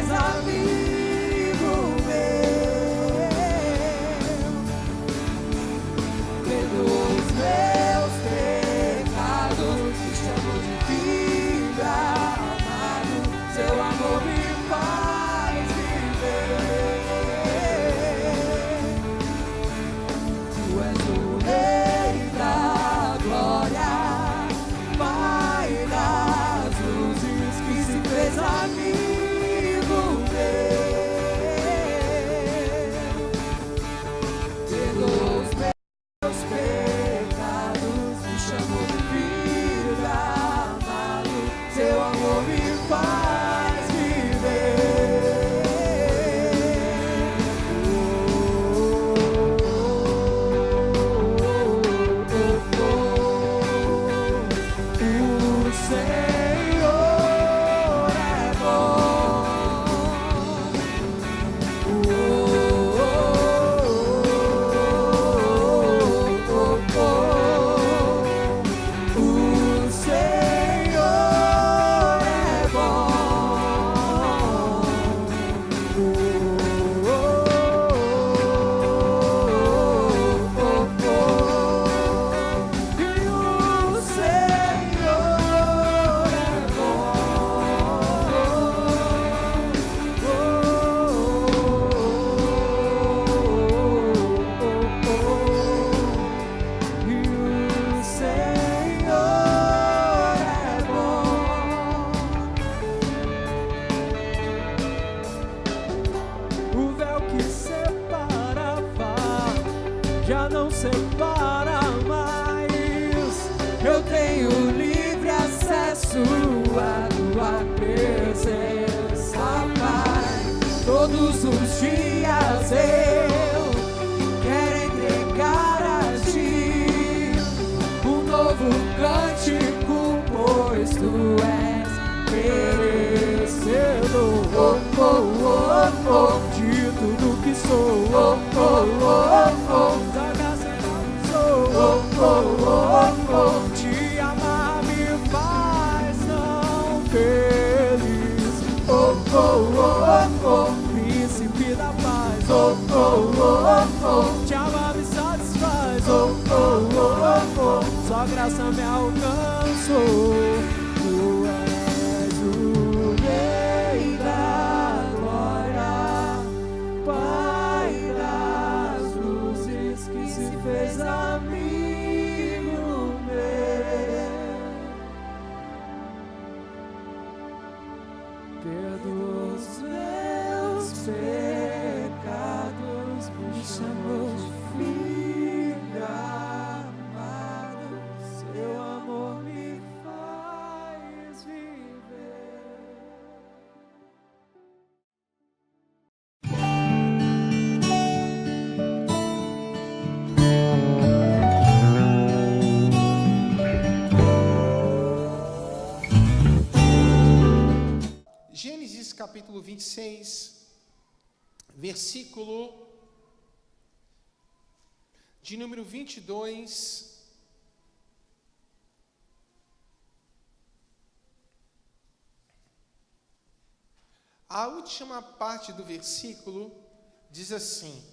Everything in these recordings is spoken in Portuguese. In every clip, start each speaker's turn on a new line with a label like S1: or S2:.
S1: fez amigo meu, perdoou os meus pecados, me chamou de filho amado, seu amor me faz viver. Tu és o Rei da glória, Pai das luzes, que se fez amigo meu, perdoou os meus pecados, me chamou de filho amado, seu amor me faz viver. O Senhor é já não separa mais. Eu tenho livre acesso à tua presença, Pai. Todos os dias eu quero entregar a ti um novo cântico, pois tu és merecedor de tudo que sou, da graça que sou, te amar me faz tão feliz, príncipe da paz, te amar me satisfaz, sua graça me alcançou. Tu és o Rei da glória, Pai das luzes, que se fez amigo meu. Perdoa os meus pecados, me chamou de filho amado, seu amor me faz viver.
S2: Gênesis capítulo 26, versículo de número 22. A última parte do versículo diz assim: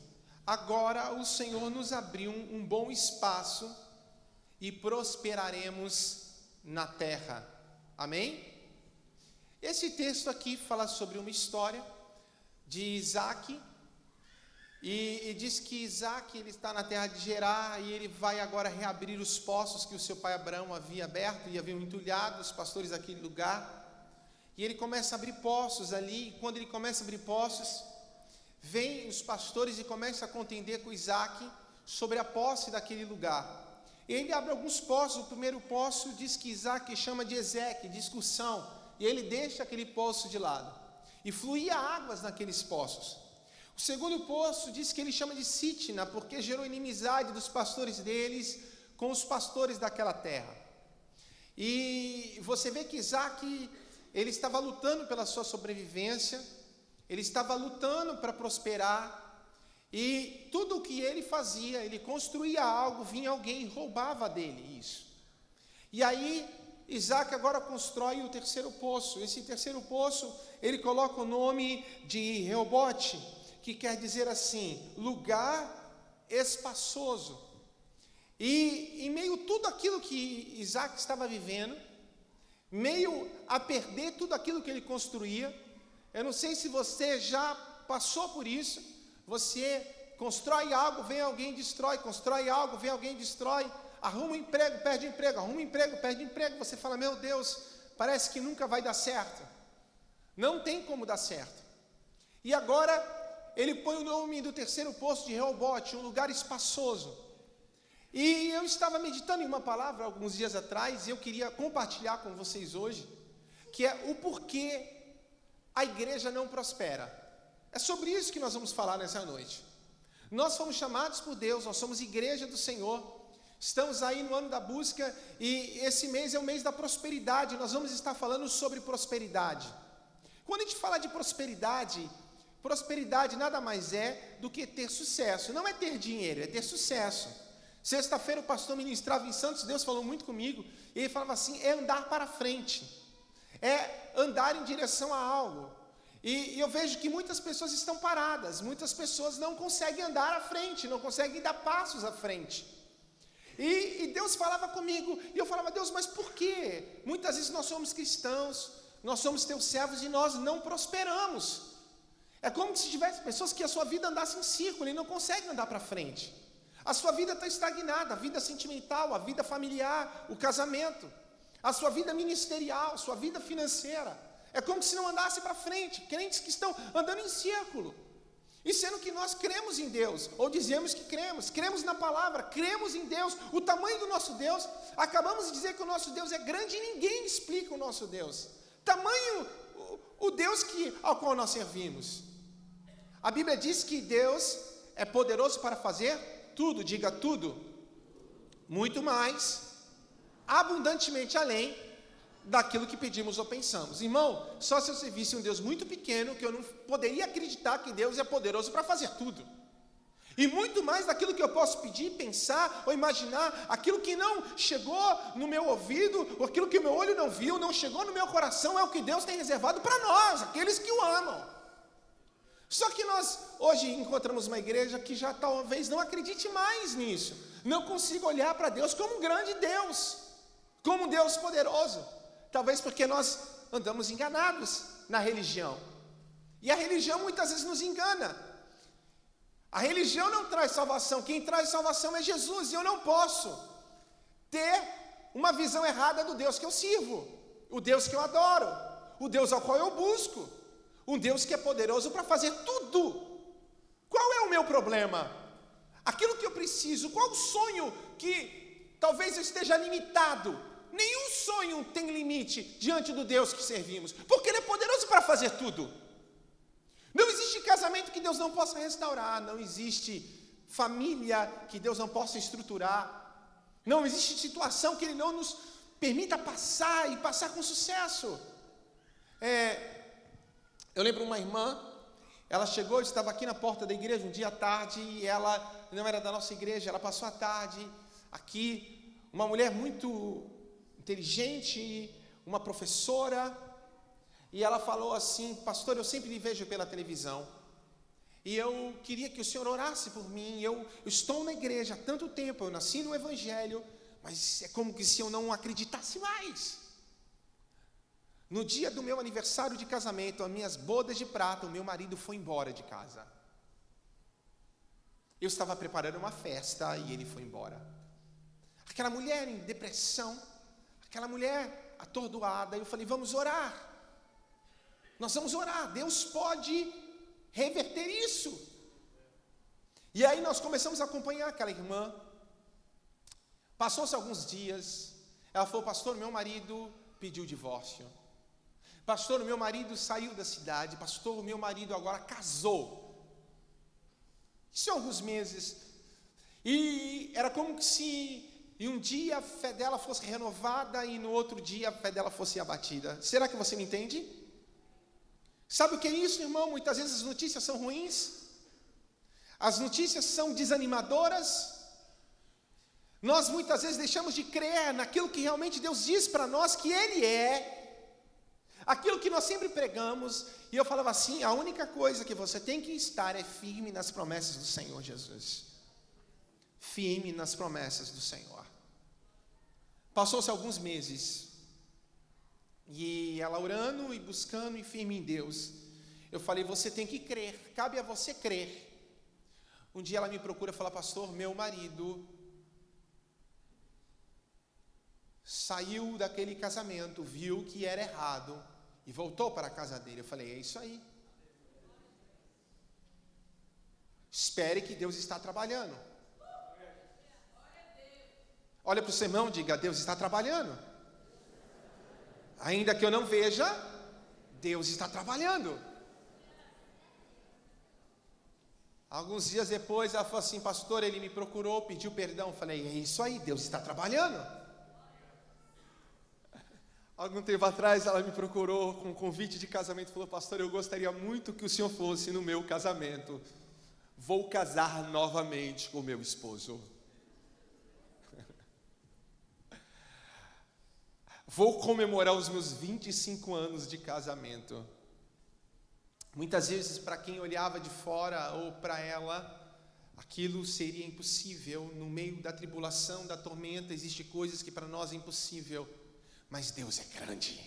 S2: agora o Senhor nos abriu um bom espaço e prosperaremos na terra. Amém? Esse texto aqui fala sobre uma história de Isaac, e diz que Isaac ele está na terra de Gerar, e ele vai agora reabrir os poços que o seu pai Abraão havia aberto e haviam entulhado os pastores daquele lugar, e ele começa a abrir poços ali, e quando ele começa a abrir poços, vem os pastores e começam a contender com Isaac sobre a posse daquele lugar. Ele abre alguns poços. O primeiro poço diz que Isaac chama de Ezeque, discussão, e ele deixa aquele poço de lado, e fluía águas naqueles poços. O segundo poço diz que ele chama de Sitna, porque gerou inimizade dos pastores deles com os pastores daquela terra. E você vê que Isaac, ele estava lutando pela sua sobrevivência, ele estava lutando para prosperar, e tudo o que ele fazia, ele construía algo, vinha alguém e roubava dele isso. E aí, Isaac agora constrói o terceiro poço. Esse terceiro poço, ele coloca o nome de Reobote, que quer dizer assim, lugar espaçoso. E em meio a tudo aquilo que Isaac estava vivendo, meio a perder tudo aquilo que ele construía, eu não sei se você já passou por isso, você constrói algo, vem alguém e destrói, constrói algo, vem alguém e destrói, arruma um emprego, perde emprego, arruma um emprego, perde emprego, você fala, meu Deus, parece que nunca vai dar certo, não tem como dar certo. E agora, ele põe o nome do terceiro poço de Reobote, um lugar espaçoso. E eu estava meditando em uma palavra alguns dias atrás, e eu queria compartilhar com vocês hoje, que é o porquê a igreja não prospera. É sobre isso que nós vamos falar nessa noite. Nós fomos chamados por Deus, nós somos igreja do Senhor, estamos aí no ano da busca, e esse mês é o mês da prosperidade, nós vamos estar falando sobre prosperidade. Quando a gente fala de prosperidade, prosperidade nada mais é do que ter sucesso, não é ter dinheiro, é ter sucesso. Sexta-feira o pastor ministrava em Santos, Deus falou muito comigo, e ele falava assim, é andar para frente, é andar em direção a algo. E eu vejo que muitas pessoas estão paradas, muitas pessoas não conseguem andar à frente, não conseguem dar passos à frente. E Deus falava comigo, e eu falava, Deus, mas por quê? Muitas vezes nós somos cristãos, nós somos teus servos e nós não prosperamos. É como se tivesse pessoas que a sua vida andasse em círculo e não conseguem andar para frente. A sua vida está estagnada, a vida sentimental, a vida familiar, o casamento, a sua vida ministerial, a sua vida financeira. É como se não andasse para frente, crentes que estão andando em círculo. E sendo que nós cremos em Deus, ou dizemos que cremos na palavra, cremos em Deus, o tamanho do nosso Deus, acabamos de dizer que o nosso Deus é grande e ninguém explica o nosso Deus. Tamanho o Deus ao qual nós servimos. A Bíblia diz que Deus é poderoso para fazer tudo, diga tudo, muito mais, abundantemente além daquilo que pedimos ou pensamos. Irmão, só se eu servisse um Deus muito pequeno, que eu não poderia acreditar que Deus é poderoso para fazer tudo. E muito mais daquilo que eu posso pedir, pensar ou imaginar, aquilo que não chegou no meu ouvido, ou aquilo que o meu olho não viu, não chegou no meu coração, é o que Deus tem reservado para nós, aqueles que o amam. Só que nós hoje encontramos uma igreja que já talvez não acredite mais nisso, não consiga olhar para Deus como um grande Deus, como um Deus poderoso, talvez porque nós andamos enganados na religião, e a religião muitas vezes nos engana. A religião não traz salvação, quem traz salvação é Jesus, e eu não posso ter uma visão errada do Deus que eu sirvo, o Deus que eu adoro, o Deus ao qual eu busco, um Deus que é poderoso para fazer tudo. Qual é o meu problema? Aquilo que eu preciso, qual o sonho que talvez eu esteja limitado? Nenhum sonho tem limite diante do Deus que servimos, porque Ele é poderoso para fazer tudo. Não existe casamento que Deus não possa restaurar, não existe família que Deus não possa estruturar, não existe situação que Ele não nos permita passar e passar com sucesso. Eu lembro uma irmã, ela chegou, estava aqui na porta da igreja um dia à tarde, e ela não era da nossa igreja, ela passou a tarde aqui, uma mulher muito inteligente, uma professora, e ela falou assim, pastor, eu sempre lhe vejo pela televisão, e eu queria que o senhor orasse por mim, eu estou na igreja há tanto tempo, eu nasci no evangelho, mas é como que se eu não acreditasse mais. No dia do meu aniversário de casamento, as minhas bodas de prata, o meu marido foi embora de casa. Eu estava preparando uma festa e ele foi embora. Aquela mulher em depressão, aquela mulher atordoada, eu falei, vamos orar. Nós vamos orar, Deus pode reverter isso. E aí nós começamos a acompanhar aquela irmã. Passou-se alguns dias, ela falou, pastor, meu marido pediu divórcio. Pastor, o meu marido saiu da cidade. Pastor, o meu marido agora casou. Isso há alguns meses. E era como se um dia a fé dela fosse renovada e no outro dia a fé dela fosse abatida. Será que você me entende? Sabe o que é isso, irmão? Muitas vezes as notícias são ruins. As notícias são desanimadoras. Nós muitas vezes deixamos de crer naquilo que realmente Deus diz para nós que Ele é, aquilo que nós sempre pregamos. E eu falava assim: a única coisa que você tem que estar é firme nas promessas do Senhor Jesus. Firme nas promessas do Senhor. Passou-se alguns meses, e ela orando e buscando e firme em Deus. Eu falei: você tem que crer, cabe a você crer. Um dia ela me procura e fala: pastor, meu marido saiu daquele casamento, viu que era errado e voltou para a casa dele. Eu falei: é isso aí. Espere que Deus está trabalhando. Olha para o seu irmão e diga: Deus está trabalhando. Ainda que eu não veja, Deus está trabalhando. Alguns dias depois ela falou assim: pastor, ele me procurou, pediu perdão. Eu falei: é isso aí, Deus está trabalhando. Algum tempo atrás ela me procurou com um convite de casamento, falou: pastor, eu gostaria muito que o senhor fosse no meu casamento. Vou casar novamente com meu esposo. Vou comemorar os meus 25 anos de casamento. Muitas vezes, para quem olhava de fora ou para ela, aquilo seria impossível. No meio da tribulação, da tormenta, existem coisas que para nós é impossível. Mas Deus é grande.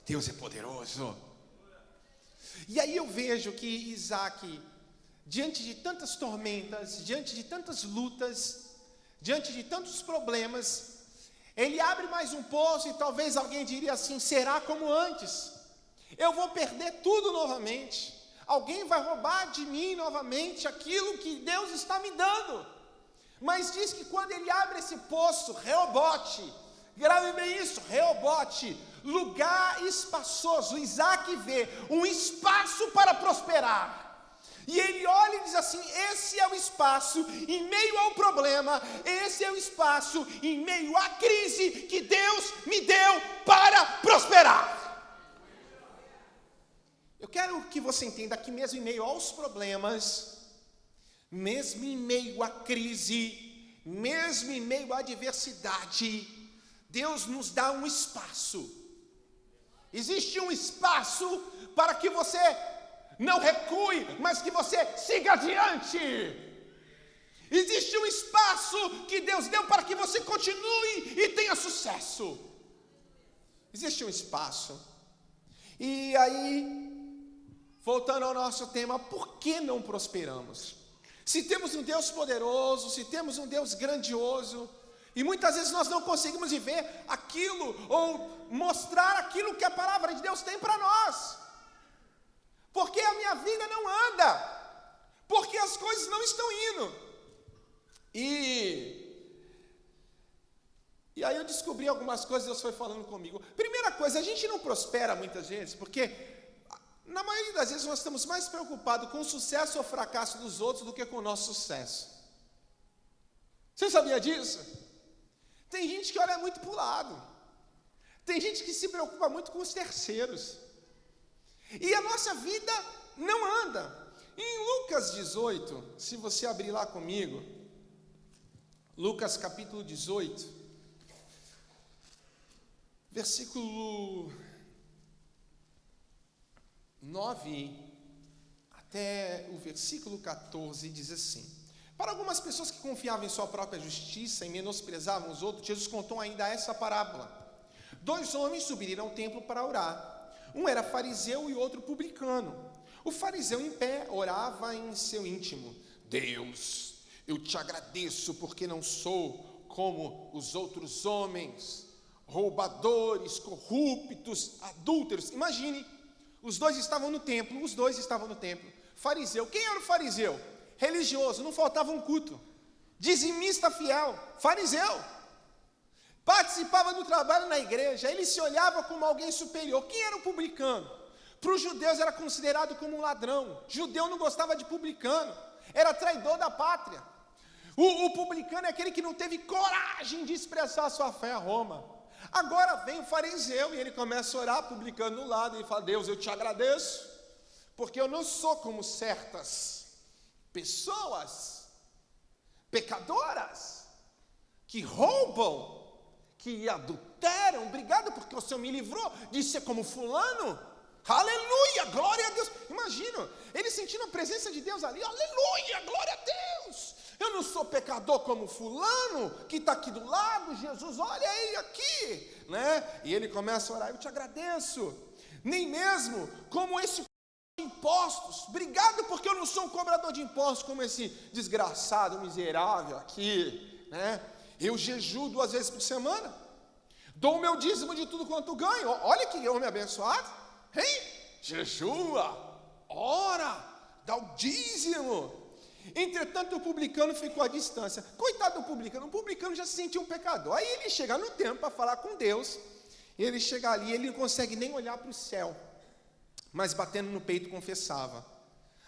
S2: Deus é poderoso. E aí eu vejo que Isaac, diante de tantas tormentas, diante de tantas lutas, diante de tantos problemas, ele abre mais um poço e talvez alguém diria assim: será como antes? Eu vou perder tudo novamente. Alguém vai roubar de mim novamente aquilo que Deus está me dando. Mas diz que quando ele abre esse poço, Reobote, grave bem isso, Reobote, lugar espaçoso. Isaac vê um espaço para prosperar. E ele olha e diz assim: esse é o espaço em meio ao problema, esse é o espaço em meio à crise que Deus me deu para prosperar. Eu quero que você entenda que mesmo em meio aos problemas, mesmo em meio à crise, mesmo em meio à adversidade, Deus nos dá um espaço. Existe um espaço para que você não recue, mas que você siga adiante. Existe um espaço que Deus deu para que você continue e tenha sucesso. Existe um espaço. E aí, voltando ao nosso tema, por que não prosperamos? Se temos um Deus poderoso, se temos um Deus grandioso, e muitas vezes nós não conseguimos viver aquilo, ou mostrar aquilo que a palavra de Deus tem para nós. Porque a minha vida não anda, porque as coisas não estão indo. E aí eu descobri algumas coisas, Deus foi falando comigo. Primeira coisa, a gente não prospera muitas vezes, porque na maioria das vezes nós estamos mais preocupados com o sucesso ou fracasso dos outros do que com o nosso sucesso. Você sabia disso? Tem gente que olha muito para o lado. Tem gente que se preocupa muito com os terceiros. E a nossa vida não anda. Em Lucas 18, se você abrir lá comigo, Lucas capítulo 18, versículo 9 até o versículo 14, diz assim: para algumas pessoas que confiavam em sua própria justiça e menosprezavam os outros, Jesus contou ainda essa parábola. 2 homens subiriram ao templo para orar. Um era fariseu e outro publicano. O fariseu em pé orava em seu íntimo: Deus, eu te agradeço porque não sou como os outros homens, roubadores, corruptos, adúlteros. Imagine, os dois estavam no templo. Fariseu, quem era o fariseu? Religioso, não faltava um culto. Dizimista fiel, fariseu. Participava do trabalho na igreja, ele se olhava como alguém superior. Quem era o publicano? Para os judeus era considerado como um ladrão. Judeu não gostava de publicano, era traidor da pátria. O publicano é aquele que não teve coragem de expressar a sua fé a Roma. Agora vem o fariseu e ele começa a orar, publicano do lado, e fala: Deus, eu te agradeço, porque eu não sou como certas pessoas.
S3: pecadoras, que roubam, que adulteram. Obrigado porque o Senhor me livrou de ser como fulano. Aleluia, glória a Deus. Imagina, ele sentindo a presença de Deus ali. Aleluia, glória a Deus. Eu não sou pecador como fulano, que está aqui do lado. Jesus, olha ele aqui, né? E ele começa a orar, eu te agradeço. Nem mesmo como esse de impostos. Obrigado porque eu não sou um cobrador de impostos como esse desgraçado, miserável aqui, né? Eu jejuo 2 vezes por semana. Dou o meu dízimo de tudo quanto ganho. Olha que homem abençoado. Hein? Jejua, ora, dá o dízimo. Entretanto, o publicano ficou à distância. Coitado do publicano, o publicano já se sentia um pecador. Aí ele chega no templo para falar com Deus. Ele chega ali, ele não consegue nem olhar para o céu, mas batendo no peito confessava: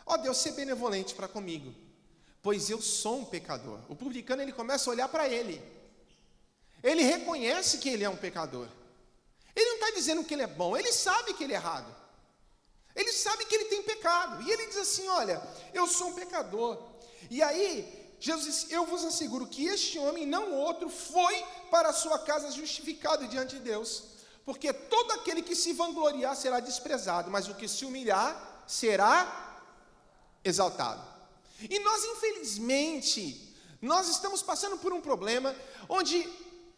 S3: ó Deus, ser benevolente para comigo, pois eu sou um pecador. O publicano, ele começa a olhar para ele. Ele reconhece que ele é um pecador. Ele não está dizendo que ele é bom, ele sabe que ele é errado. Ele sabe que ele tem pecado. E ele diz assim: olha, eu sou um pecador. E aí, Jesus disse: eu vos asseguro que este homem, não outro, foi para a sua casa justificado diante de Deus. Porque todo aquele que se vangloriar será desprezado, mas o que se humilhar será exaltado. E nós, infelizmente, nós estamos passando por um problema onde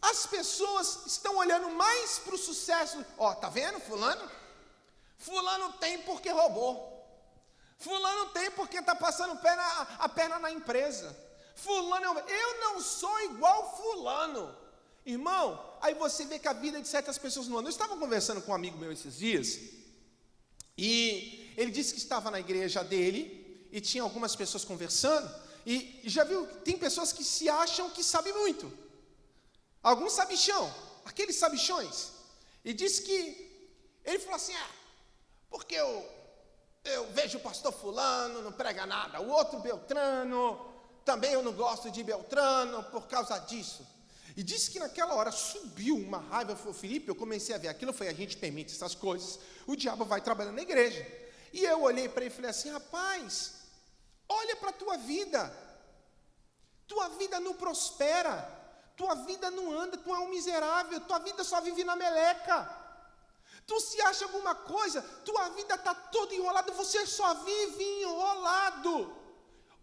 S3: as pessoas estão olhando mais para o sucesso. Ó, tá vendo fulano? Fulano tem porque roubou. Fulano tem porque está passando a perna na empresa. Fulano, eu não sou igual fulano. Irmão, aí você vê que a vida de certas pessoas não anda. Eu estava conversando com um amigo meu esses dias, e ele disse que estava na igreja dele, e tinha algumas pessoas conversando, e já viu, tem pessoas que se acham que sabem muito. Alguns sabichão, aqueles sabichões. E disse que, ele falou assim: porque eu vejo o pastor fulano, não prega nada. O outro Beltrano, também eu não gosto de Beltrano por causa disso. E disse que naquela hora subiu uma raiva. Falou: Felipe, eu comecei a ver aquilo, foi: a gente permite essas coisas, o diabo vai trabalhando na igreja. E eu olhei para ele e falei assim: rapaz, olha para a tua vida não prospera, tua vida não anda, tu é um miserável, tua vida só vive na meleca. Tu se acha alguma coisa, tua vida está toda enrolada, você só vive enrolado.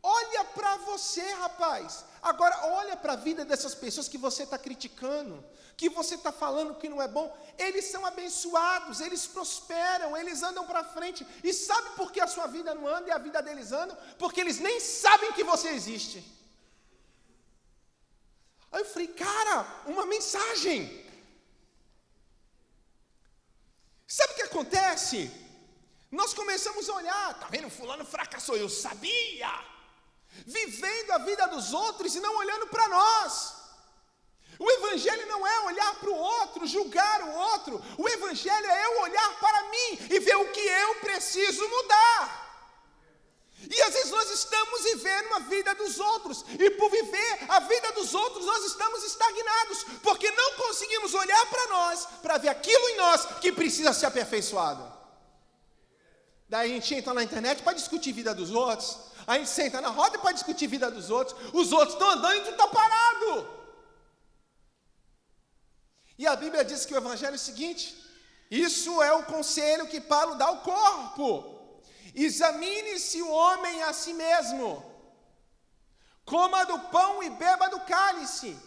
S3: Olha para você, rapaz. Agora olha para a vida dessas pessoas que você está criticando, que você está falando que não é bom. Eles são abençoados, eles prosperam, eles andam para frente. E sabe por que a sua vida não anda e a vida deles anda? Porque eles nem sabem que você existe. Aí eu falei: cara, uma mensagem. Sabe o que acontece? Nós começamos a olhar: tá vendo, fulano fracassou, eu sabia. Vivendo a vida dos outros e não olhando para nós. O evangelho não é olhar para o outro, julgar o outro. O evangelho é eu olhar para mim e ver o que eu preciso mudar. E às vezes nós estamos vivendo a vida dos outros, e por viver a vida dos outros nós estamos estagnados, porque não conseguimos olhar para nós, para ver aquilo em nós que precisa ser aperfeiçoado. Daí a gente entra na internet para discutir a vida dos outros, a gente senta na roda para discutir a vida dos outros, os outros estão andando e tu está parado. E a Bíblia diz que o evangelho é o seguinte: isso é o conselho que Paulo dá ao corpo. Examine-se o homem a si mesmo, coma do pão e beba do cálice.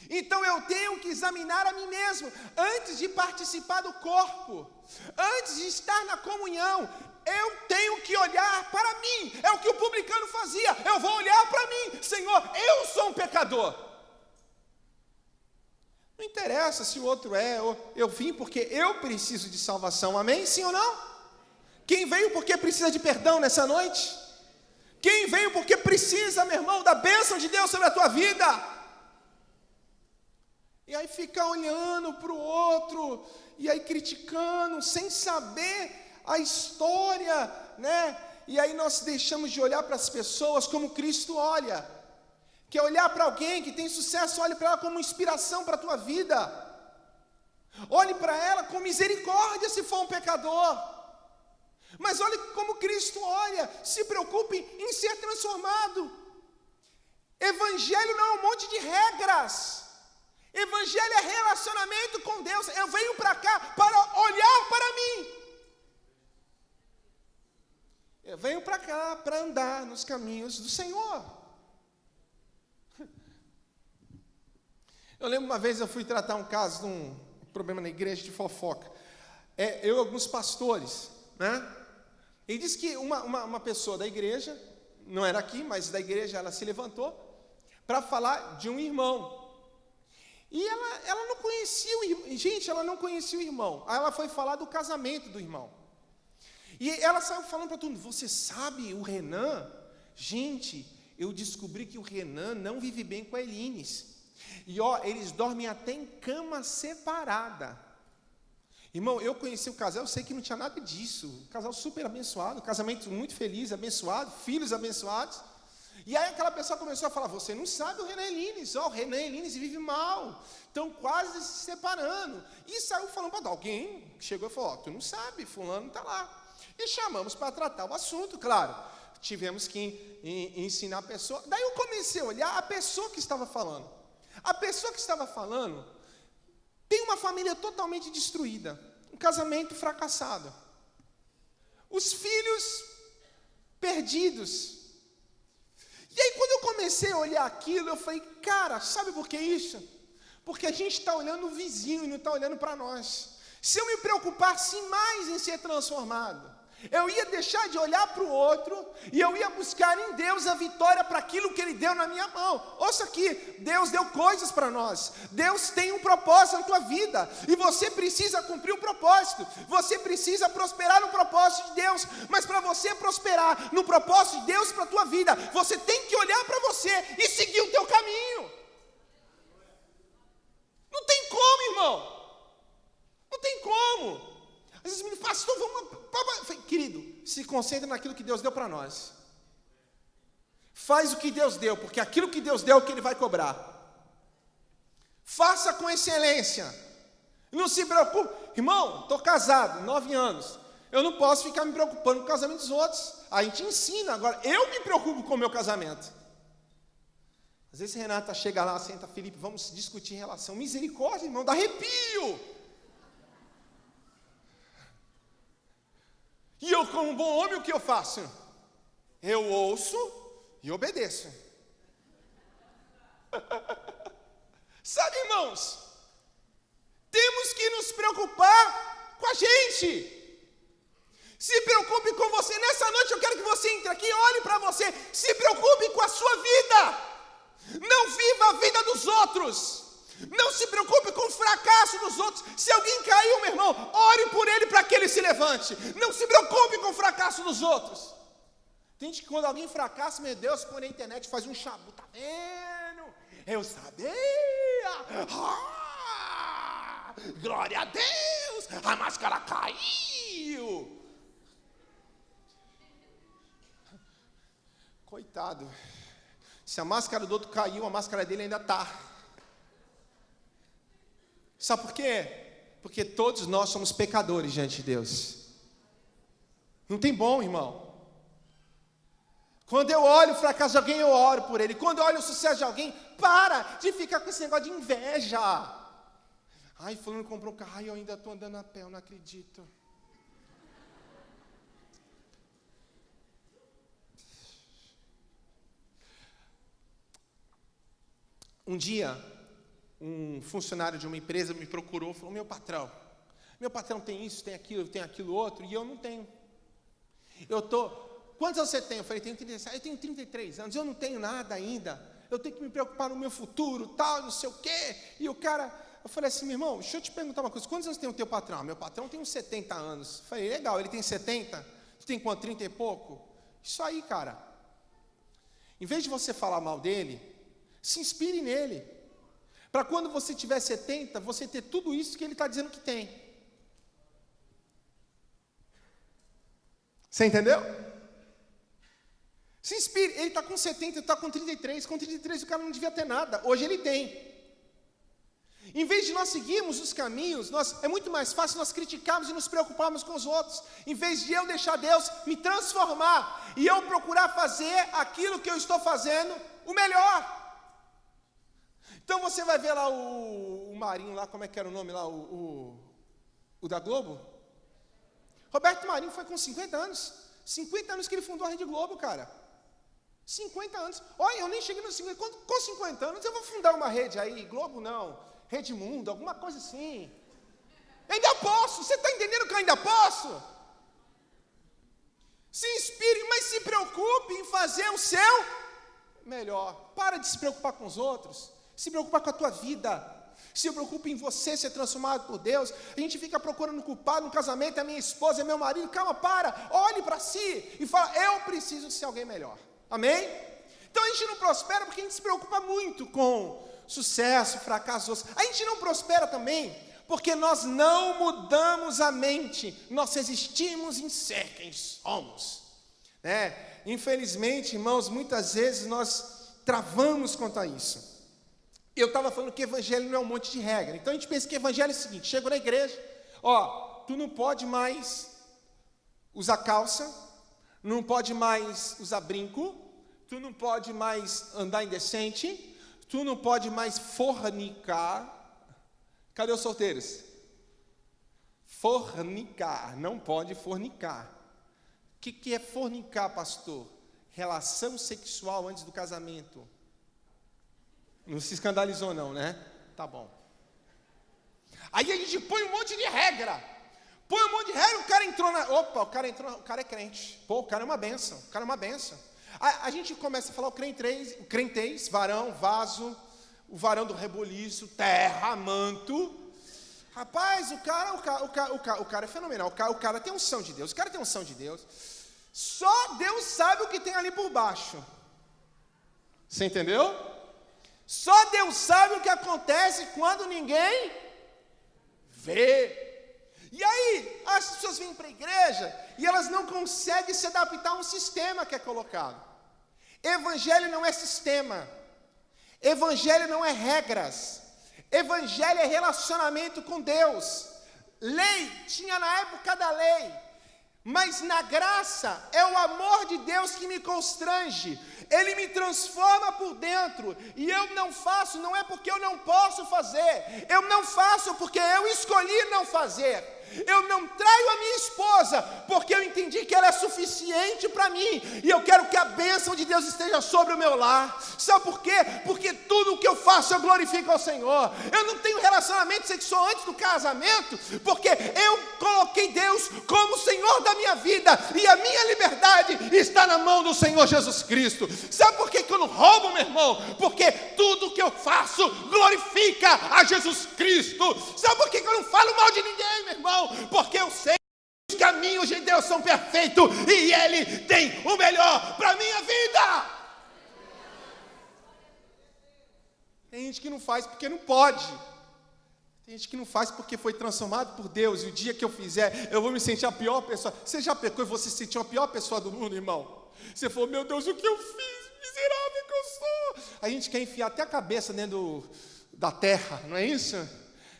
S3: Então eu tenho que examinar a mim mesmo, antes de participar do corpo, antes de estar na comunhão, eu tenho que olhar para mim. É o que o publicano fazia: eu vou olhar para mim, Senhor, eu sou um pecador. Não interessa se o outro é, eu vim porque eu preciso de salvação, amém? Sim ou não? Quem veio porque precisa de perdão nessa noite? Quem veio porque precisa, meu irmão, da bênção de Deus sobre a tua vida? E aí fica olhando para o outro, e aí criticando, sem saber a história, né? E aí nós deixamos de olhar para as pessoas como Cristo olha. Quer olhar para alguém que tem sucesso, olhe para ela como inspiração para a tua vida. Olhe para ela com misericórdia se for um pecador. Mas olhe como Cristo olha, se preocupe em ser transformado. Evangelho não é um monte de regras. Evangelho é relacionamento com Deus. Eu venho para cá para olhar para mim. Eu venho para cá para andar nos caminhos do Senhor. Eu lembro uma vez eu fui tratar um caso de um problema na igreja de fofoca. Eu e alguns pastores, né? E disse que uma pessoa da igreja, não era aqui, mas da igreja, ela se levantou para falar de um irmão. E ela não conhecia o irmão. Gente, ela não conhecia o irmão. Aí ela foi falar do casamento do irmão. E ela saiu falando para todo mundo, você sabe o Renan? Gente, eu descobri que o Renan não vive bem com a Elines. E eles dormem até em cama separada. Irmão, eu conheci o casal, eu sei que não tinha nada disso. Um casal super abençoado, casamento muito feliz, abençoado, filhos abençoados. E aí aquela pessoa começou a falar, você não sabe o Renan Elines, o Renan Elines vive mal, estão quase se separando. E saiu falando para alguém, chegou e falou, tu não sabe, fulano está lá. E chamamos para tratar o assunto, claro. Tivemos que ensinar a pessoa. Daí eu comecei a olhar a pessoa que estava falando. A pessoa que estava falando tem uma família totalmente destruída, um casamento fracassado, os filhos perdidos. E aí quando eu comecei a olhar aquilo, eu falei, cara, sabe por que isso? Porque a gente está olhando o vizinho e não está olhando para nós. Se eu me preocupasse mais em ser transformado, eu ia deixar de olhar para o outro e eu ia buscar em Deus a vitória para aquilo que Ele deu na minha mão. Ouça aqui, Deus deu coisas para nós. Deus tem um propósito na tua vida e você precisa cumprir o propósito. Você precisa prosperar no propósito de Deus. Mas para você prosperar no propósito de Deus para a tua vida, você tem que olhar para você e seguir o teu caminho. Não tem como, irmão. Não tem como. Às vezes me pastor, vamos... Querido, se concentre naquilo que Deus deu para nós. Faz o que Deus deu, porque aquilo que Deus deu é o que Ele vai cobrar. Faça com excelência. Não se preocupe. Irmão, estou casado, 9 anos. Eu não posso ficar me preocupando com o casamento dos outros. A gente ensina, agora eu me preocupo com o meu casamento. Às vezes Renata chega lá, senta, Felipe, vamos discutir relação. Misericórdia, irmão, dá arrepio. E eu, como um bom homem, o que eu faço? Eu ouço e obedeço. Sabe, irmãos? Temos que nos preocupar com a gente. Se preocupe com você. Nessa noite eu quero que você entre aqui e olhe para você. Se preocupe com a sua vida. Não viva a vida dos outros. Não se preocupe com o fracasso dos outros. Se alguém caiu, meu irmão, ore por ele para que ele se levante. Não se preocupe com o fracasso dos outros. Tem gente que quando alguém fracassa, meu Deus, põe na internet, faz um chabu, tá vendo? Eu sabia. Glória a Deus, a máscara caiu. Coitado. Se a máscara do outro caiu, a máscara dele ainda está. Sabe por quê? Porque todos nós somos pecadores diante de Deus. Não tem bom, irmão. Quando eu olho o fracasso de alguém, eu oro por ele. Quando eu olho o sucesso de alguém, para de ficar com esse negócio de inveja. Ai, fulano comprou um carro, ai, eu ainda estou andando a pé, eu não acredito. Um dia, um funcionário de uma empresa me procurou e falou, meu patrão tem isso, tem aquilo outro, e eu não tenho. Quantos anos você tem? Eu falei, tenho 37, eu tenho 33 anos, eu não tenho nada ainda, eu tenho que me preocupar no meu futuro, tal, não sei o quê. E o cara, eu falei assim, meu irmão, deixa eu te perguntar uma coisa, quantos anos tem o teu patrão? Meu patrão tem uns 70 anos. Eu falei, legal, ele tem 70? Tu tem quanto, 30 e pouco? Isso aí, cara. Em vez de você falar mal dele, se inspire nele. Para quando você tiver 70, você ter tudo isso que ele está dizendo que tem. Você entendeu? Se inspire. Ele está com 70, ele está com 33. Com 33 o cara não devia ter nada. Hoje ele tem. Em vez de nós seguirmos os caminhos, é muito mais fácil nós criticarmos e nos preocuparmos com os outros. Em vez de eu deixar Deus me transformar e eu procurar fazer aquilo que eu estou fazendo o melhor. Então você vai ver lá o Marinho lá, como é que era o nome lá, o da Globo? Roberto Marinho foi com 50 anos. 50 anos que ele fundou a Rede Globo, cara. 50 anos. Olha, eu nem cheguei nos 50. Com 50 anos eu vou fundar uma rede aí. Globo não. Rede Mundo, alguma coisa assim. Ainda posso. Você está entendendo que eu ainda posso? Se inspire, mas se preocupe em fazer o seu melhor. Para de se preocupar com os outros. Se preocupa com a tua vida. Se preocupe em você ser transformado por Deus. A gente fica procurando culpado no casamento, é minha esposa, é meu marido. Calma, para. Olhe para si e fala, eu preciso ser alguém melhor. Amém? Então a gente não prospera porque a gente se preocupa muito com sucesso, fracasso. A gente não prospera também porque nós não mudamos a mente. Nós resistimos em ser quem somos. Né? Infelizmente, irmãos, muitas vezes nós travamos quanto a isso. Eu estava falando que evangelho não é um monte de regra. Então a gente pensa que evangelho é o seguinte: chego na igreja, tu não pode mais usar calça, não pode mais usar brinco, tu não pode mais andar indecente, tu não pode mais fornicar. Cadê os solteiros? Fornicar, não pode fornicar. O que é fornicar, pastor? Relação sexual antes do casamento. Não se escandalizou não, né? Tá bom. Aí a gente põe um monte de regra. Põe um monte de regra, o cara entrou na... Opa, o cara é crente. Pô, o cara é uma bênção. O cara é uma bênção. A gente começa a falar o crentez, varão, vaso, o varão do reboliço, terra, manto. Rapaz, o cara é fenomenal. O cara tem unção de Deus. O cara tem unção de Deus. Só Deus sabe o que tem ali por baixo. Você entendeu? Só Deus sabe o que acontece quando ninguém vê. E aí, as pessoas vêm para a igreja e elas não conseguem se adaptar a um sistema que é colocado. Evangelho não é sistema. Evangelho não é regras. Evangelho é relacionamento com Deus. Lei, tinha na época da lei. Mas na graça, é o amor de Deus que me constrange. Ele me transforma por dentro. E eu não faço, não é porque eu não posso fazer. Eu não faço porque eu escolhi não fazer. Eu não traio a minha esposa porque eu entendi que ela é suficiente para mim. E eu quero que a bênção de Deus esteja sobre o meu lar. Sabe por quê? Porque tudo o que eu faço eu glorifico ao Senhor. Eu não tenho relacionamento sexual antes do casamento porque eu coloquei Deus como Senhor da minha vida. E a minha liberdade está na mão do Senhor Jesus Cristo. Sabe por que eu não roubo, meu irmão? Porque tudo o que eu faço glorifica a Jesus Cristo. Sabe por que eu não falo mal de ninguém, meu irmão? Porque eu sei que os caminhos de Deus são perfeitos e Ele tem o melhor para a minha vida. Tem gente que não faz porque não pode. Tem gente que não faz porque foi transformado por Deus. E o dia que eu fizer, eu vou me sentir a pior pessoa. Você já pecou e você se sentiu a pior pessoa do mundo, irmão? Você falou, meu Deus, o que eu fiz? Miserável que eu sou. A gente quer enfiar até a cabeça dentro da terra, não é isso?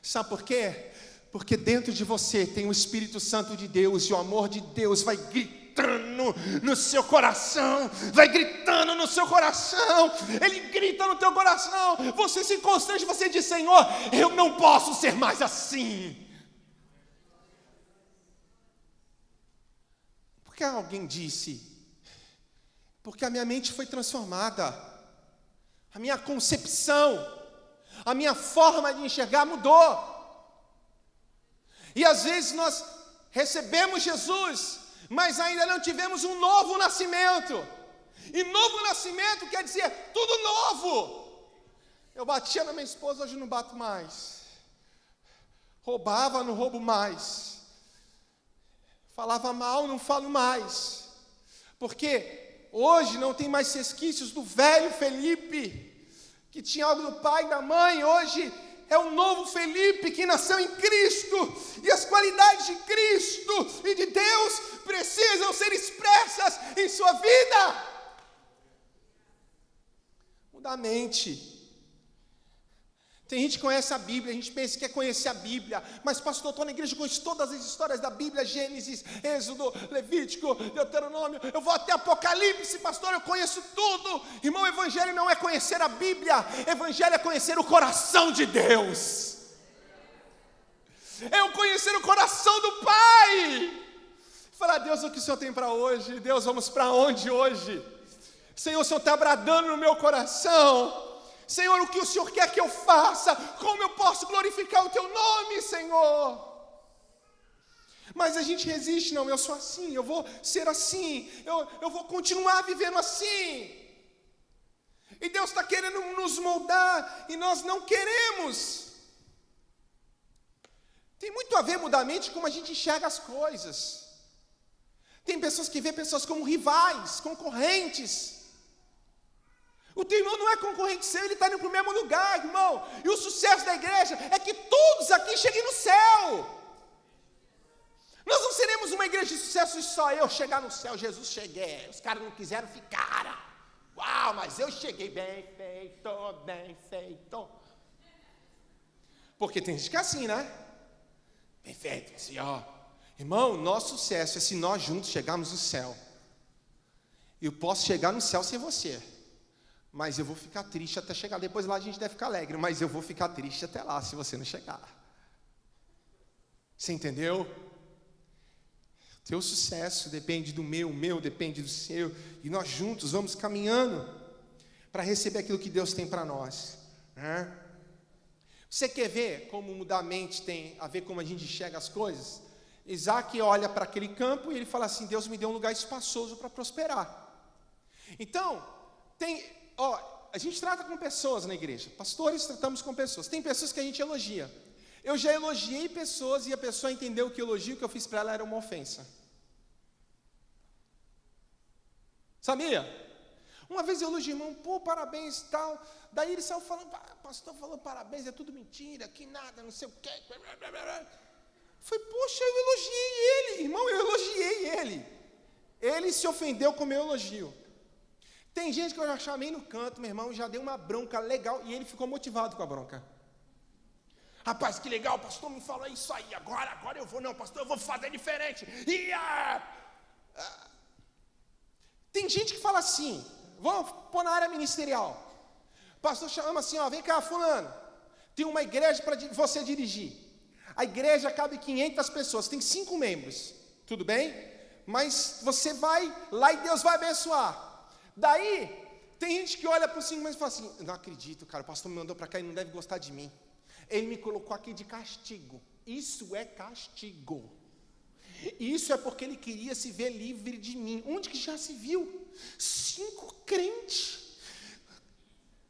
S3: Sabe por quê? Porque dentro de você tem o Espírito Santo de Deus, e o amor de Deus vai gritando no seu coração, vai gritando no seu coração, Ele grita no teu coração, você se constrange, você diz, Senhor, eu não posso ser mais assim. Porque alguém disse, porque a minha mente foi transformada, a minha concepção, a minha forma de enxergar mudou. E às vezes nós recebemos Jesus, mas ainda não tivemos um novo nascimento. E novo nascimento quer dizer tudo novo. Eu batia na minha esposa, hoje não bato mais. Roubava, não roubo mais. Falava mal, não falo mais. Porque hoje não tem mais resquícios do velho Felipe, que tinha algo do pai e da mãe. Hoje é um novo Felipe que nasceu em Cristo, e as qualidades de Cristo e de Deus precisam ser expressas em sua vida. Muda a mente. Tem gente que conhece a Bíblia, a gente pensa que quer conhecer a Bíblia, mas pastor, eu estou na igreja, eu conheço todas as histórias da Bíblia, Gênesis, Êxodo, Levítico, Deuteronômio, eu vou até Apocalipse, pastor, eu conheço tudo. Irmão, evangelho não é conhecer a Bíblia, evangelho é conhecer o coração de Deus, é o conhecer o coração do Pai. Falar, Deus, o que o Senhor tem para hoje? Deus, vamos para onde hoje? Senhor, o Senhor está bradando no meu coração. Senhor, o que o Senhor quer que eu faça? Como eu posso glorificar o Teu nome, Senhor? Mas a gente resiste, não, eu sou assim, eu vou ser assim, eu vou continuar vivendo assim. E Deus está querendo nos moldar, e nós não queremos. Tem muito a ver, muda a mente, como a gente enxerga as coisas. Tem pessoas que veem pessoas como rivais, concorrentes. O teu irmão não é concorrente seu, ele está indo para o mesmo lugar, irmão. E o sucesso da igreja é que todos aqui cheguem no céu. Nós não seremos uma igreja de sucesso e só eu chegar no céu. Jesus, cheguei, os caras não quiseram ficar. Uau, mas eu cheguei, bem feito, bem feito. Porque tem gente que é assim, né? Bem feito, Senhor. Irmão, nosso sucesso é se nós juntos chegarmos no céu. Eu posso chegar no céu sem você, mas eu vou ficar triste até chegar. Depois lá a gente deve ficar alegre, mas eu vou ficar triste até lá se você não chegar. Você entendeu? Teu sucesso depende do meu, o meu depende do seu, e nós juntos vamos caminhando para receber aquilo que Deus tem para nós, né? Você quer ver como mudar a mente tem a ver como a gente enxerga as coisas? Isaac olha para aquele campo e ele fala assim, Deus me deu um lugar espaçoso para prosperar. Então, a gente trata com pessoas na igreja, pastores tratamos com pessoas, tem pessoas que a gente elogia. Eu já elogiei pessoas e a pessoa entendeu que o elogio que eu fiz para ela era uma ofensa. Sabia? Uma vez eu elogiei, irmão, pô, parabéns e tal. Daí ele saiu falando, pastor falou parabéns, é tudo mentira, que nada, não sei o quê. Foi, poxa, eu elogiei ele, irmão, eu elogiei ele. Ele se ofendeu com o meu elogio. Tem gente que eu já chamei no canto, meu irmão, já dei uma bronca legal e ele ficou motivado com a bronca. Rapaz, que legal, o pastor me falou isso aí, agora eu vou, não, pastor, eu vou fazer diferente. Tem gente que fala assim, vamos pôr na área ministerial. O pastor chama assim, ó, vem cá, fulano, tem uma igreja para você dirigir. A igreja cabe 500 pessoas, tem 5 membros, tudo bem? Mas você vai lá e Deus vai abençoar. Daí, tem gente que olha para os 5 membros e fala assim, não acredito, cara, o pastor me mandou para cá e não deve gostar de mim. Ele me colocou aqui de castigo. Isso é castigo. Isso é porque ele queria se ver livre de mim. Onde que já se viu? 5 crentes.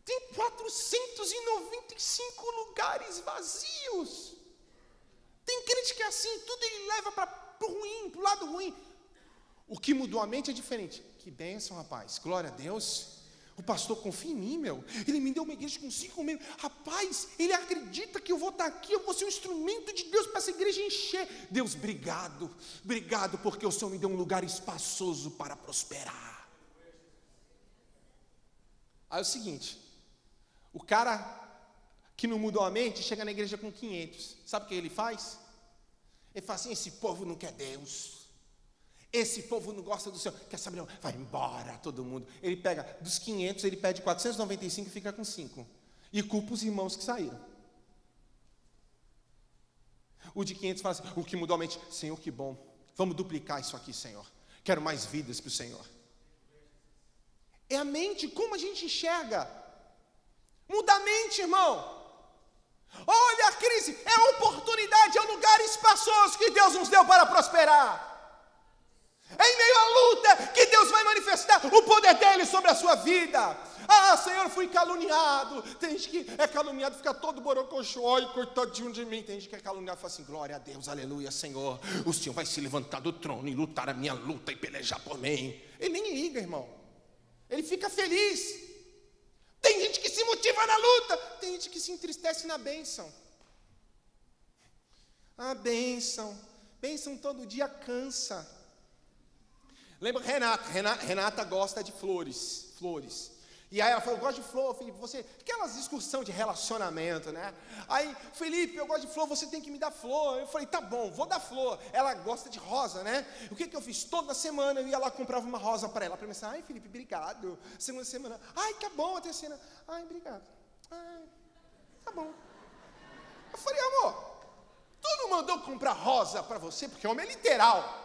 S3: Tem 495 lugares vazios. Tem crente que é assim, tudo ele leva para o ruim, para o lado ruim. O que mudou a mente é diferente. Que bênção, rapaz, glória a Deus. O pastor confia em mim, meu. Ele me deu uma igreja com 5 membros. Rapaz, ele acredita que eu vou estar aqui, eu vou ser um instrumento de Deus para essa igreja encher. Deus, obrigado, obrigado, porque o Senhor me deu um lugar espaçoso para prosperar. Aí é o seguinte, o cara que não mudou a mente, chega na igreja com 500. Sabe o que ele faz? Ele fala assim, esse povo não quer Deus. Esse povo não gosta do Senhor. Quer saber, não? Vai embora todo mundo. Ele pega, dos 500, ele pede 495 e fica com 5. E culpa os irmãos que saíram. O de 500 fala assim, o que mudou a mente, Senhor, que bom. Vamos duplicar isso aqui, Senhor. Quero mais vidas para o Senhor. É a mente, como a gente enxerga. Muda a mente, irmão. Olha a crise, é a oportunidade, é o lugar espaçoso que Deus nos deu para prosperar. É em meio à luta que Deus vai manifestar o poder dele sobre a sua vida. Ah, Senhor, fui caluniado. Tem gente que é caluniado, fica todo borocochô, ai, coitadinho de mim. Tem gente que é caluniado e fala assim, glória a Deus, aleluia, Senhor. O Senhor vai se levantar do trono e lutar a minha luta e pelejar por mim. Ele nem liga, irmão. Ele fica feliz. Tem gente que se motiva na luta, tem gente que se entristece na bênção. A bênção todo dia cansa. Lembra Renata gosta de flores. E aí ela falou, eu gosto de flor, Felipe, você... Aquelas excursão de relacionamento, né? Aí, Felipe, eu gosto de flor, você tem que me dar flor. Eu falei, tá bom, vou dar flor. Ela gosta de rosa, né? O que eu fiz? Toda semana eu ia lá, comprava uma rosa para ela. A primeira semana, ai, Felipe, obrigado. Segunda semana, ai, tá bom. A terceira, ai, obrigado. Ai, tá bom. Eu falei, amor, tu não mandou comprar rosa para você, porque homem é literal.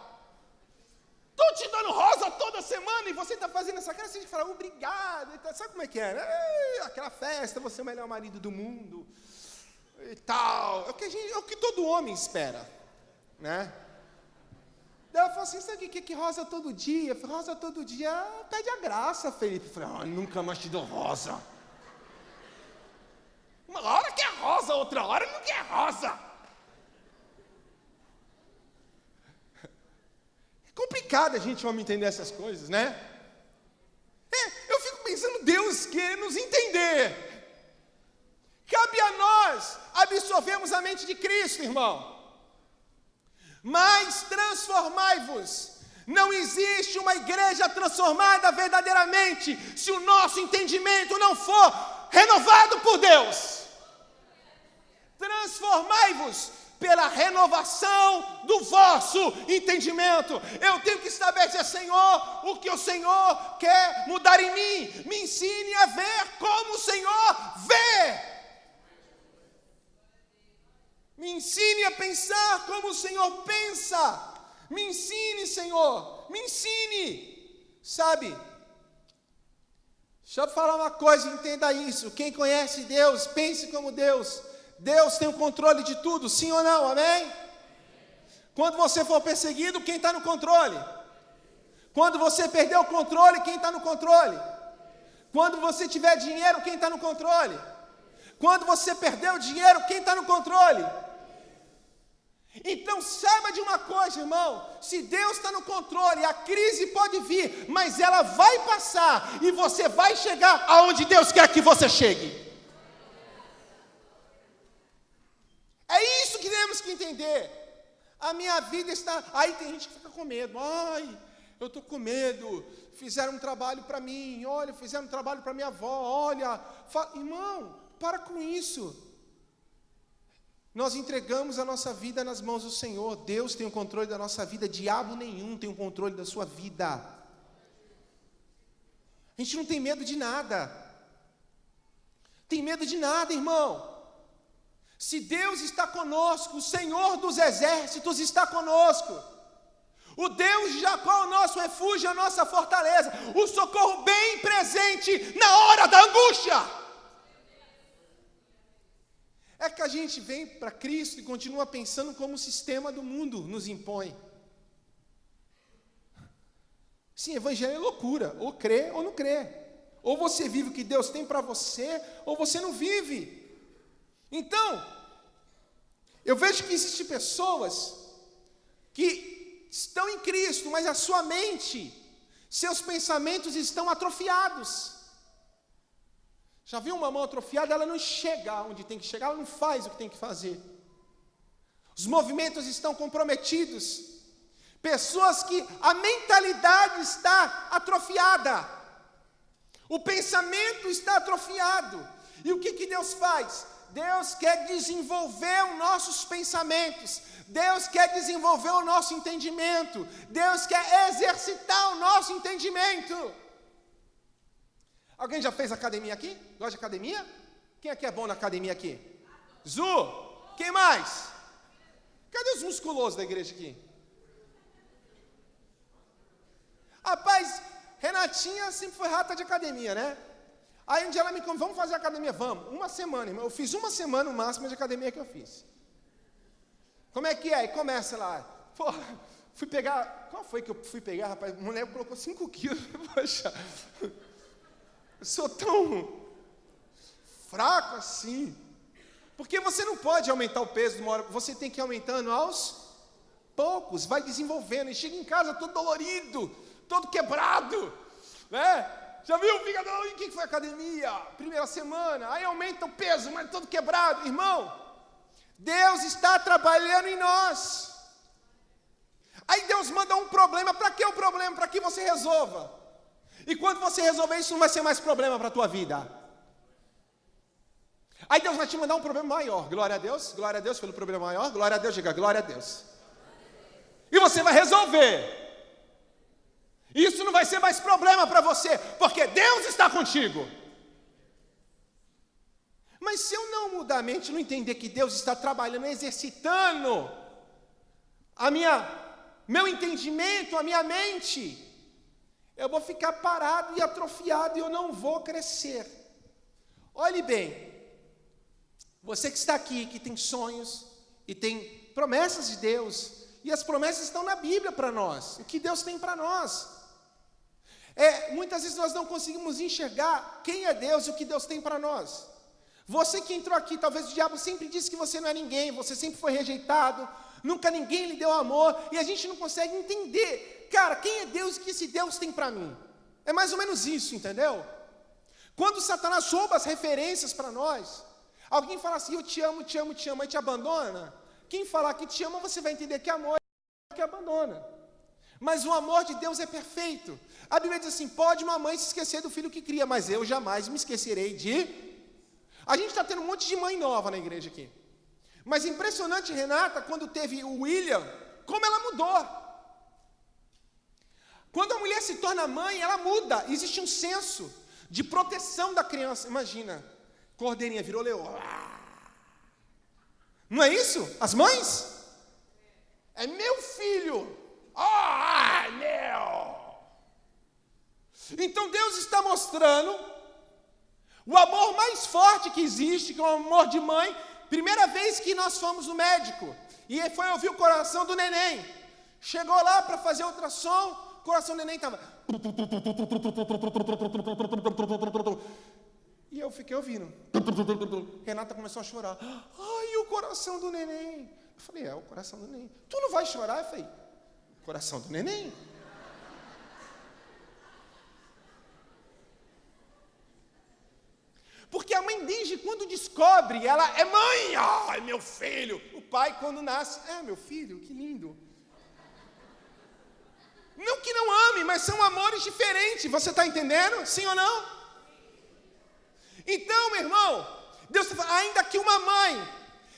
S3: Estou te dando rosa toda semana e você está fazendo essa cara, você tem que falar, obrigado. Sabe como é que é, né? Aquela festa, você é o melhor marido do mundo e tal. É o que todo homem espera, né? Daí ela falou assim, sabe o que rosa todo dia? Eu falei, rosa todo dia pede a graça, Felipe. Eu falei, nunca mais te dou rosa. Uma hora que é rosa, outra hora não quer rosa. Complicado a gente homem entender essas coisas, né? Eu fico pensando, Deus quer nos entender. Cabe a nós absorvermos a mente de Cristo, irmão. Mas transformai-vos. Não existe uma igreja transformada verdadeiramente se o nosso entendimento não for renovado por Deus. Transformai-vos pela renovação do vosso entendimento. Eu tenho que saber dizer, Senhor, o que o Senhor quer mudar em mim. Me ensine a ver como o Senhor vê. Me ensine a pensar como o Senhor pensa. Me ensine, Senhor, me ensine. Sabe? Deixa eu falar uma coisa, entenda isso. Quem conhece Deus, pense como Deus. Deus tem o controle de tudo, sim ou não, amém? Quando você for perseguido, quem está no controle? Quando você perder o controle, quem está no controle? Quando você tiver dinheiro, quem está no controle? Quando você perder o dinheiro, quem está no controle? Então saiba de uma coisa, irmão, se Deus está no controle, a crise pode vir, mas ela vai passar, e você vai chegar aonde Deus quer que você chegue. É isso que temos que entender. A minha vida está... Aí tem gente que fica com medo. Ai, eu estou com medo. Fizeram um trabalho para mim. Olha, fizeram um trabalho para minha avó. Olha, irmão, para com isso. Nós entregamos a nossa vida nas mãos do Senhor. Deus tem o controle da nossa vida. Diabo nenhum tem o controle da sua vida. A gente não tem medo de nada. Tem medo de nada, irmão. Se Deus está conosco, o Senhor dos exércitos está conosco. O Deus de Jacó é o nosso refúgio, a nossa fortaleza. O socorro bem presente na hora da angústia. É que a gente vem para Cristo e continua pensando como o sistema do mundo nos impõe. Sim, evangelho é loucura. Ou crê ou não crê. Ou você vive o que Deus tem para você, ou você não vive. Então, eu vejo que existem pessoas que estão em Cristo, mas a sua mente, seus pensamentos estão atrofiados. Já viu uma mão atrofiada? Ela não chega onde tem que chegar, ela não faz o que tem que fazer. Os movimentos estão comprometidos. Pessoas que a mentalidade está atrofiada. O pensamento está atrofiado. E o que Deus faz? Deus quer desenvolver os nossos pensamentos. Deus quer desenvolver o nosso entendimento. Deus quer exercitar o nosso entendimento. Alguém já fez academia aqui? Gosta de academia? Quem aqui é bom na academia aqui? Zu? Quem mais? Cadê os musculosos da igreja aqui? Rapaz, Renatinha sempre foi rata de academia, né? Aí um dia ela me convidou, vamos fazer academia? Vamos. Uma semana, irmão. Eu fiz uma semana o máximo de academia que eu fiz. Como é que é? E começa lá. Pô, fui pegar... Qual foi que eu fui pegar, rapaz? A mulher colocou 5 quilos. Poxa, eu sou tão fraco assim. Porque você não pode aumentar o peso de uma hora. Você tem que ir aumentando aos poucos. Vai desenvolvendo. E chega em casa todo dolorido, todo quebrado, né? Já viu? Fica dolorido. Quem foi à academia? Primeira semana. Aí aumenta o peso, mas todo quebrado. Irmão, Deus está trabalhando em nós. Aí Deus manda um problema. Para que o problema? Para que você resolva. E quando você resolver isso, não vai ser mais problema para a tua vida. Aí Deus vai te mandar um problema maior. Glória a Deus pelo problema maior. Glória a Deus, diga glória a Deus. E você vai resolver. Isso não vai ser mais problema para você, porque Deus está contigo. Mas se eu não mudar a mente, não entender que Deus está trabalhando, exercitando meu entendimento, a minha mente, eu vou ficar parado e atrofiado e eu não vou crescer. Olhe bem, você que está aqui, que tem sonhos e tem promessas de Deus, e as promessas estão na Bíblia para nós, o que Deus tem para nós. Muitas vezes nós não conseguimos enxergar quem é Deus e o que Deus tem para nós. Você que entrou aqui, talvez o diabo sempre disse que você não é ninguém, você sempre foi rejeitado, nunca ninguém lhe deu amor, e a gente não consegue entender, cara, quem é Deus e o que esse Deus tem para mim. É mais ou menos isso, entendeu? Quando Satanás rouba as referências para nós, alguém fala assim, eu te amo, te amo, te amo, e te abandona. Quem falar que te ama, você vai entender que amor é que abandona. Mas o amor de Deus é perfeito. A Bíblia diz assim, pode uma mãe se esquecer do filho que cria, mas eu jamais me esquecerei de... A gente está tendo um monte de mãe nova na igreja aqui. Mas impressionante, Renata, quando teve o William, como ela mudou. Quando a mulher se torna mãe, ela muda. Existe um senso de proteção da criança. Imagina, cordeirinha virou leão. Não é isso? As mães? É meu filho. Ai, meu! Então Deus está mostrando o amor mais forte que existe, que é o amor de mãe. Primeira vez que nós fomos no médico, e foi ouvir o coração do neném. Chegou lá para fazer ultrassom, o coração do neném estava... E eu fiquei ouvindo. Renata começou a chorar. Ai, o coração do neném. Eu falei, o coração do neném. Tu não vai chorar? Eu falei, coração do neném. Porque a mãe desde quando descobre, ela é mãe, é meu filho. O pai quando nasce, meu filho, que lindo. Não que não ame, mas são amores diferentes, você está entendendo? Sim ou não? Então, meu irmão, Deus está falando, ainda que uma mãe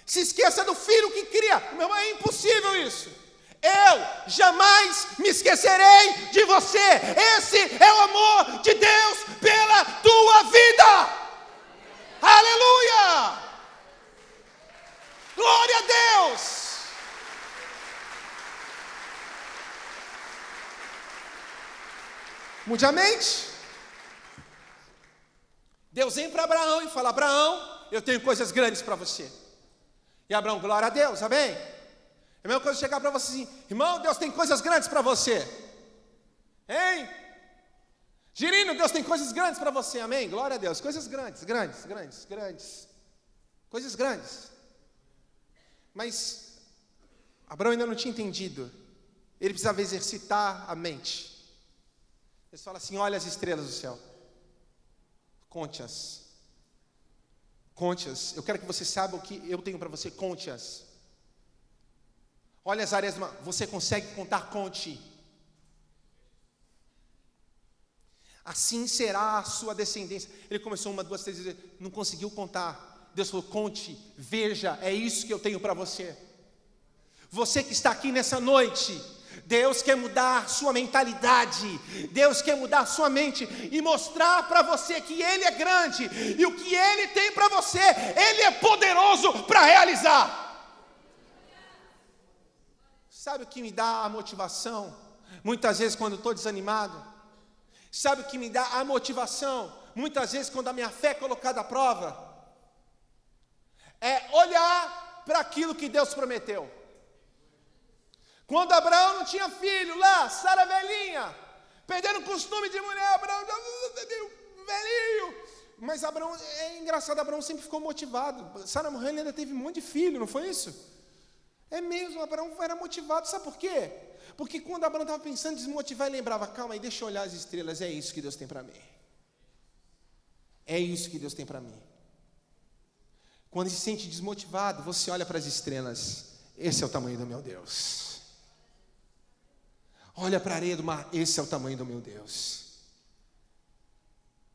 S3: se esqueça do filho que cria, meu irmão, é impossível isso. Eu jamais me esquecerei de você. Esse é o amor de Deus pela tua vida. Aleluia! Glória a Deus! Mude a mente. Deus vem para Abraão e fala, Abraão, eu tenho coisas grandes para você. E Abraão, glória a Deus, amém? É a mesma coisa chegar para você assim, irmão, Deus tem coisas grandes para você. Hein? Girino, Deus tem coisas grandes para você, amém? Glória a Deus, coisas grandes. Coisas grandes. Mas Abraão ainda não tinha entendido. Ele precisava exercitar a mente. Ele fala assim, olha as estrelas do céu. Conte-as. Conte-as. Eu quero que você saiba o que eu tenho para você, conte-as. Olha as áreas do mar. Você consegue contar? Conte. Assim será a sua descendência. Ele começou 1, 2, 3 vezes, não conseguiu contar. Deus falou, conte, veja, é isso que eu tenho para você. Você que está aqui nessa noite, Deus quer mudar sua mentalidade, Deus quer mudar sua mente e mostrar para você que Ele é grande e o que Ele tem para você, Ele é poderoso para realizar. Sabe o que me dá a motivação? Muitas vezes quando estou desanimado, sabe o que me dá a motivação? Muitas vezes quando a minha fé é colocada à prova, é olhar para aquilo que Deus prometeu. Quando Abraão não tinha filho lá, Sara velhinha, perdendo o costume de mulher, Abraão velhinho. Mas Abraão, é engraçado, Abraão sempre ficou motivado. Sara morreu, ele ainda teve um monte de filho, não foi isso? É mesmo, Abraão era motivado, sabe por quê? Porque quando Abraão estava pensando em desmotivar, ele lembrava, calma aí, deixa eu olhar as estrelas, é isso que Deus tem para mim. É isso que Deus tem para mim. Quando se sente desmotivado, você olha para as estrelas, esse é o tamanho do meu Deus. Olha para a areia do mar, esse é o tamanho do meu Deus.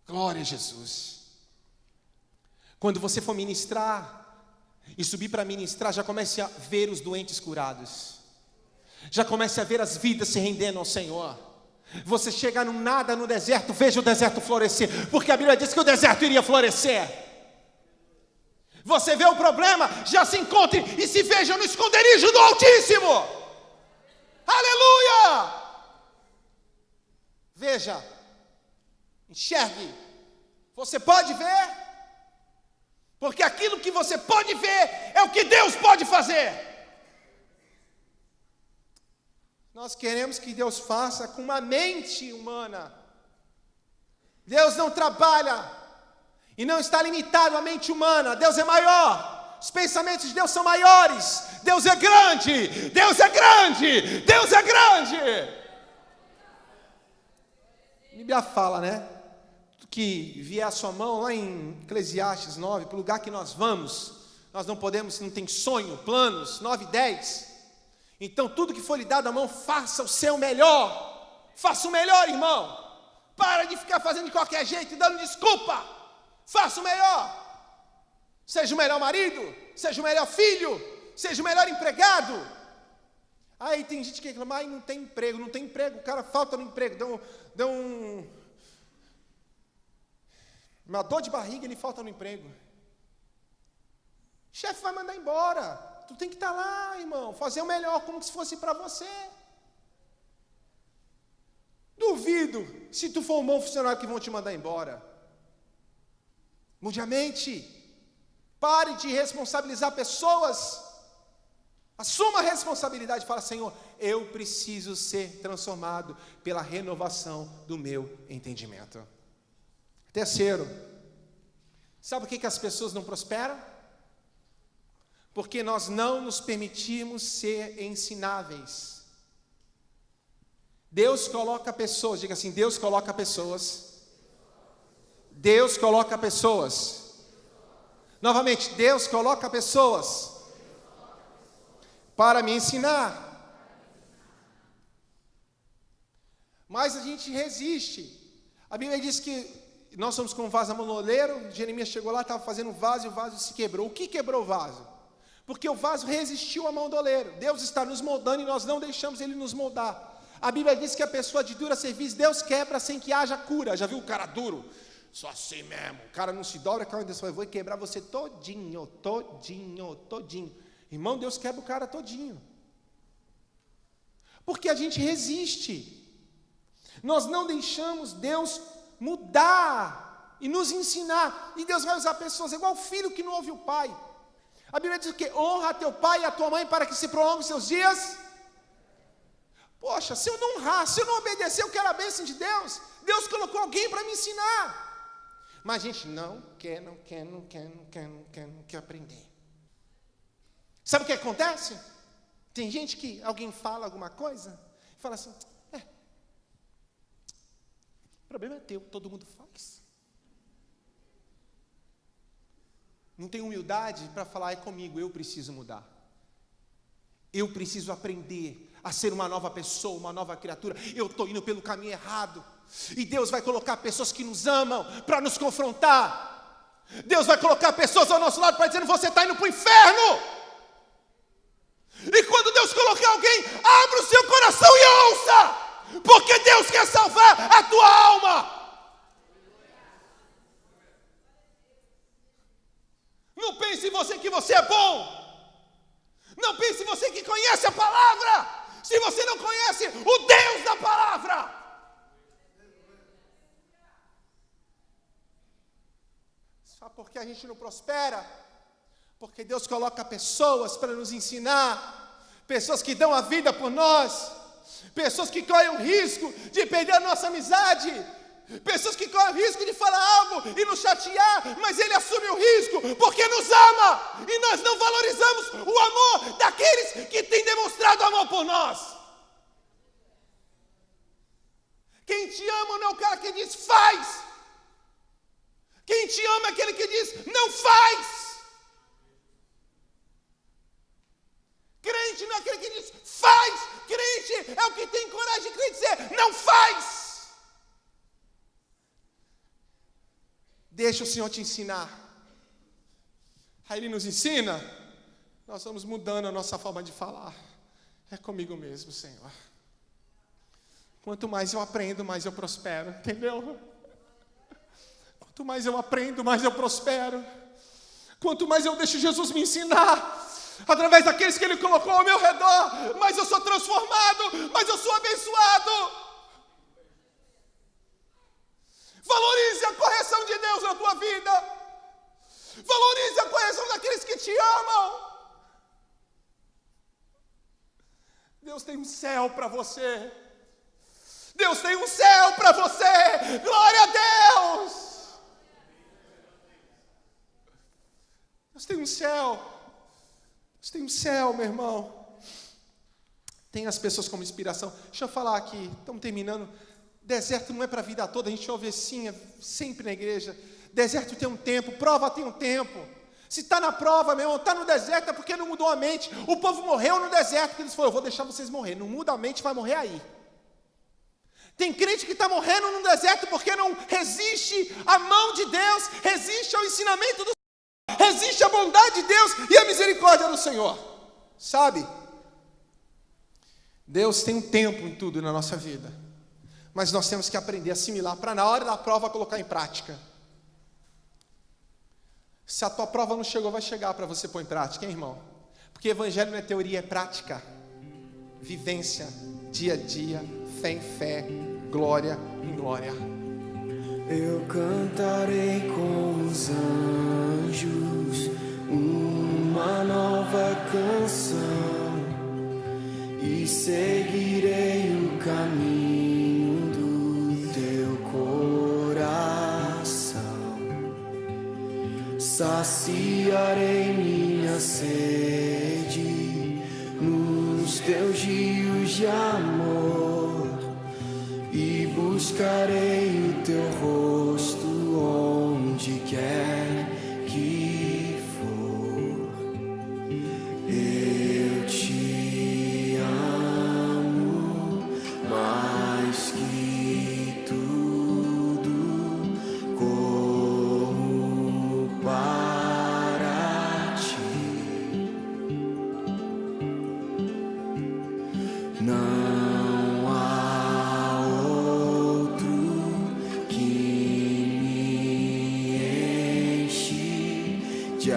S3: Glória a Jesus. Quando você for ministrar e subir para ministrar, já comece a ver os doentes curados. Já comece a ver as vidas se rendendo ao Senhor. Você chega no nada no deserto, veja o deserto florescer, porque a Bíblia diz que o deserto iria florescer. Você vê o problema, já se encontre e se veja no esconderijo do Altíssimo. Aleluia! Veja, enxergue. Você pode ver, porque aquilo que você pode ver é o que Deus pode fazer. Nós queremos que Deus faça com uma mente humana. Deus não trabalha e não está limitado à mente humana. Deus é maior. Os pensamentos de Deus são maiores. Deus é grande. Deus é grande. Deus é grande. A Bíblia fala, né? Que vier a sua mão lá em Eclesiastes 9, para o lugar que nós vamos, nós não podemos, não tem sonho, planos, 9 e 10. Então tudo que for lhe dado à mão, faça o seu melhor. Faça o melhor, irmão. Para de ficar fazendo de qualquer jeito e dando desculpa. Faça o melhor. Seja o melhor marido, seja o melhor filho, seja o melhor empregado. Aí tem gente que reclama, não tem emprego, não tem emprego, o cara falta no emprego, deu uma dor de barriga, ele falta no emprego. O chefe vai mandar embora. Tu tem que estar lá, irmão, fazer o melhor, como se fosse para você. Duvido se tu for um bom funcionário que vão te mandar embora. Mude a mente. Pare de responsabilizar pessoas. Assuma a responsabilidade e fala, Senhor, eu preciso ser transformado pela renovação do meu entendimento. Terceiro, sabe por que as pessoas não prosperam? Porque nós não nos permitimos ser ensináveis. Deus coloca pessoas, diga assim, Deus coloca pessoas. Deus coloca pessoas. Novamente, Deus coloca pessoas para me ensinar. Mas a gente resiste. A Bíblia diz que nós somos como um vaso amoleiro. Jeremias chegou lá, estava fazendo um vaso e o vaso se quebrou. O que quebrou o vaso? Porque o vaso resistiu à mão do oleiro. Deus está nos moldando e nós não deixamos Ele nos moldar. A Bíblia diz que a pessoa de dura serviço, Deus quebra sem que haja cura. Já viu o cara duro? Só assim mesmo. O cara não se dobra, cara, Deus vai, vou quebrar você todinho, todinho, todinho. Irmão, Deus quebra o cara todinho. Porque a gente resiste. Nós não deixamos Deus mudar e nos ensinar. E Deus vai usar pessoas igual o filho que não ouve o pai. A Bíblia diz que honra a teu pai e a tua mãe para que se prolonguem os seus dias. Poxa, se eu não honrar, se eu não obedecer, eu quero a bênção de Deus. Deus colocou alguém para me ensinar. Mas a gente não quer aprender. Sabe o que acontece? Tem gente que alguém fala alguma coisa e fala assim, o problema é teu, todo mundo faz. Não tem humildade para falar, é comigo, eu preciso mudar. Eu preciso aprender a ser uma nova pessoa, uma nova criatura. Eu estou indo pelo caminho errado. E Deus vai colocar pessoas que nos amam para nos confrontar. Deus vai colocar pessoas ao nosso lado para dizer, você está indo para o inferno. E quando Deus colocar alguém, abra o seu coração e ouça. Porque Deus quer salvar a tua alma. Não pense em você que você é bom. Não pense em você que conhece a palavra. Se você não conhece o Deus da palavra. Só porque a gente não prospera. Porque Deus coloca pessoas para nos ensinar. Pessoas que dão a vida por nós. Pessoas que correm o risco de perder a nossa amizade. Pessoas que correm o risco de falar algo e nos chatear, mas Ele assume o risco porque nos ama, e nós não valorizamos o amor daqueles que têm demonstrado amor por nós. Quem te ama não é o cara que diz faz. Quem te ama é aquele que diz não faz. Crente não é aquele que diz faz. Crente é o que tem coragem de dizer não faz.
S2: Deixa o Senhor te ensinar. Aí Ele nos ensina, nós vamos mudando a nossa forma de falar. É comigo mesmo, Senhor. Quanto mais eu aprendo, mais eu prospero, entendeu? Quanto mais eu aprendo, mais eu prospero. Quanto mais eu deixo Jesus me ensinar, através daqueles que Ele colocou ao meu redor, mais eu sou transformado, mais eu sou abençoado. Valorize a correção de Deus na tua vida. Valorize a correção daqueles que te amam. Deus tem um céu para você. Deus tem um céu para você. Glória a Deus. Deus tem um céu. Deus tem um céu, meu irmão. Tem as pessoas como inspiração. Deixa eu falar aqui, estamos terminando. Deserto não é para a vida toda. A gente ouve assim, sempre na igreja. Deserto tem um tempo, prova tem um tempo. Se está na prova, meu irmão, está no deserto é porque não mudou a mente. O povo morreu no deserto, porque eles falaram, eu vou deixar vocês morrer. Não muda a mente, vai morrer aí. Tem crente que está morrendo no deserto porque não resiste à mão de Deus, resiste ao ensinamento do Senhor, resiste à bondade de Deus e à misericórdia do Senhor. Sabe? Deus tem um tempo em tudo na nossa vida, mas nós temos que aprender a assimilar para na hora da prova colocar em prática. Se a tua prova não chegou, vai chegar para você pôr em prática, hein, irmão? Porque evangelho não é teoria, é prática. Vivência, dia a dia, fé em fé, glória em glória.
S1: Eu cantarei com os anjos uma nova canção e seguirei o caminho do teu coração. Saciarei minha sede nos teus rios de amor e buscarei o teu rosto onde quer que for. Eu te amo mais que tudo, corro para ti. Não há outro que me enche de